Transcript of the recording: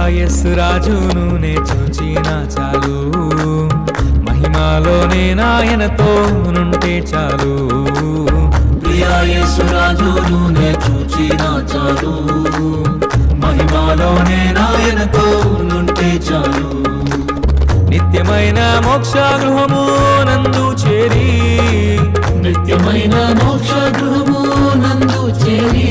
యేసు రాజును నే చూచిన చాలు, మహిమాలోనే నాయనతో నుంటే చాలు. ప్రియా యేసు రాజును నే చూచిన చాలు, మహిమాలోనే నాయనతో నుంటే చాలు. నిత్యమైన మోక్ష గృహము నందు చేరి, నిత్యమైన మోక్ష గృహము నందు చేరి